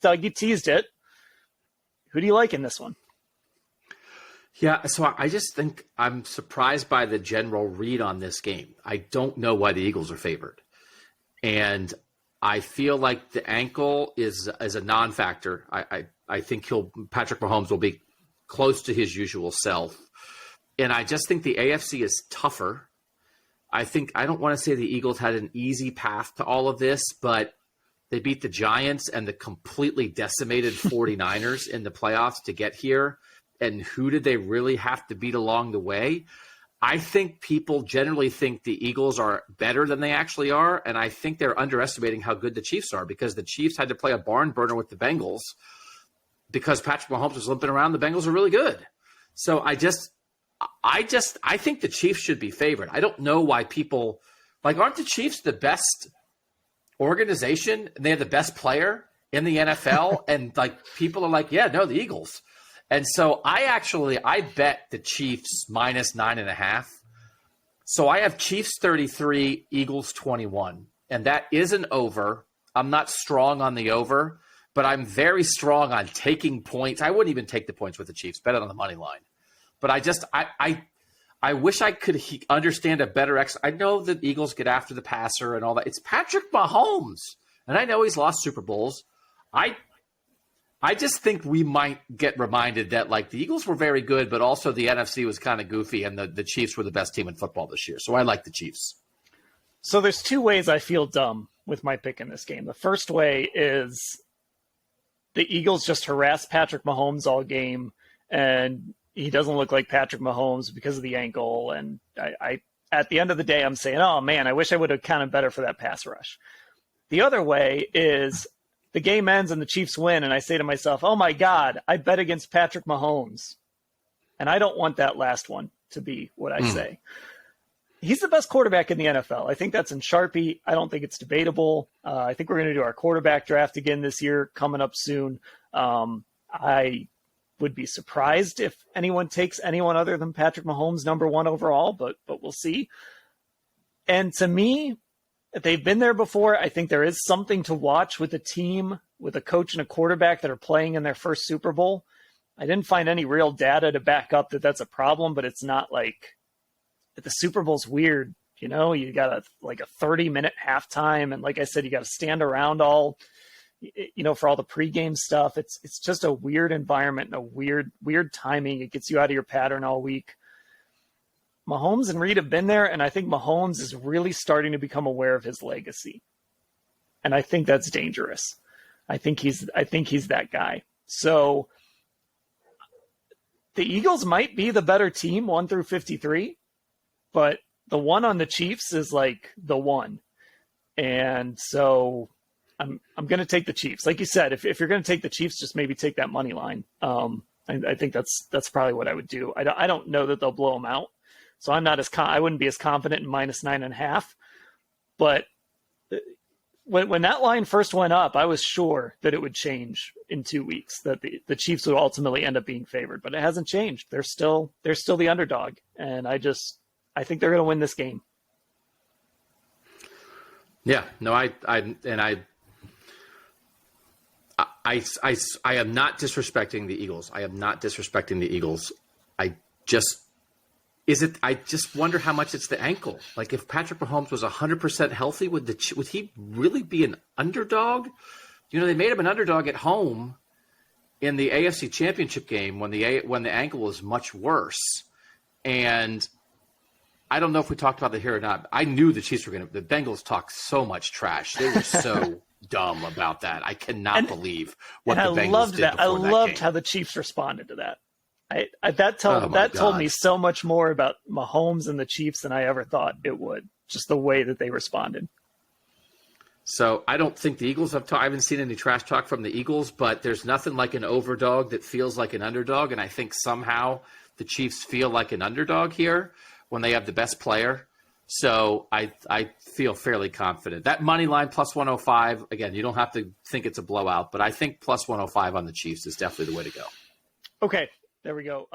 Doug, you teased it. Who do you like in this one? Yeah, so I just think I'm surprised by the general read on this game. I don't know why the Eagles are favored. And I feel like the ankle is a non-factor. I think Patrick Mahomes will be close to his usual self. And I just think the AFC is tougher. I don't want to say the Eagles had an easy path to all of this, but they beat the Giants and the completely decimated 49ers in the playoffs to get here. And who did they really have to beat along the way? I think people generally think the Eagles are better than they actually are, and I think they're underestimating how good the Chiefs are because the Chiefs had to play a barn burner with the Bengals because Patrick Mahomes was limping around. The Bengals are really good. So I think the Chiefs should be favored. I don't know why people – aren't the Chiefs the best organization and they have the best player in the NFL? And, people are like, yeah, no, the Eagles. And so I bet the Chiefs minus 9.5. So I have Chiefs 33, Eagles 21. And that is an over. I'm not strong on the over, but I'm very strong on taking points. I wouldn't even take the points with the Chiefs, bet it on the money line. But I wish I could understand a better I know that Eagles get after the passer and all that. It's Patrick Mahomes. And I know he's lost Super Bowls. I just think we might get reminded that the Eagles were very good, but also the NFC was kind of goofy and the Chiefs were the best team in football this year. So I like the Chiefs. So there's two ways I feel dumb with my pick in this game. The first way is the Eagles just harass Patrick Mahomes all game and he doesn't look like Patrick Mahomes because of the ankle. And I at the end of the day, I'm saying, oh man, I wish I would have counted better for that pass rush. The other way is the game ends and the Chiefs win, and I say to myself, oh, my God, I bet against Patrick Mahomes. And I don't want that last one to be what I say. He's the best quarterback in the NFL. I think that's in Sharpie. I don't think it's debatable. I think we're going to do our quarterback draft again this year coming up soon. I would be surprised if anyone takes anyone other than Patrick Mahomes number one overall, but we'll see. And to me, they've been there before. I think there is something to watch with a team, with a coach and a quarterback that are playing in their first Super Bowl. I didn't find any real data to back up that that's a problem, but it's not like the Super Bowl's weird. You got a 30-minute halftime. And like I said, you got to stand around all, for all the pregame stuff. It's just a weird environment and a weird timing. It gets you out of your pattern all week. Mahomes and Reed have been there, and I think Mahomes is really starting to become aware of his legacy. And I think that's dangerous. I think he's that guy. So the Eagles might be the better team 1 through 53, but the one on the Chiefs is the one. And so I'm going to take the Chiefs. Like you said, if you're going to take the Chiefs, just maybe take that money line. I think that's probably what I would do. I don't know that they'll blow them out. So I'm not I wouldn't be as confident in minus 9.5, but when that line first went up, I was sure that it would change in 2 weeks, that the Chiefs would ultimately end up being favored, but it hasn't changed. They're still the underdog. And I think they're going to win this game. Yeah, no, I am not disrespecting the Eagles. I am not disrespecting the Eagles. I just wonder how much it's the ankle. If Patrick Mahomes was 100% healthy, would he really be an underdog? They made him an underdog at home in the AFC Championship game when the ankle was much worse. And I don't know if we talked about that here or not. I knew the Chiefs were the Bengals talked so much trash. They were so dumb about that. I cannot believe what the Bengals did before that game. I loved how the Chiefs responded to that. That told me so much more about Mahomes and the Chiefs than I ever thought it would. Just the way that they responded. So I don't think the Eagles I haven't seen any trash talk from the Eagles, but there's nothing like an overdog that feels like an underdog. And I think somehow the Chiefs feel like an underdog here when they have the best player. So I feel fairly confident. That money line plus 105, again, you don't have to think it's a blowout, but I think plus 105 on the Chiefs is definitely the way to go. Okay. There we go.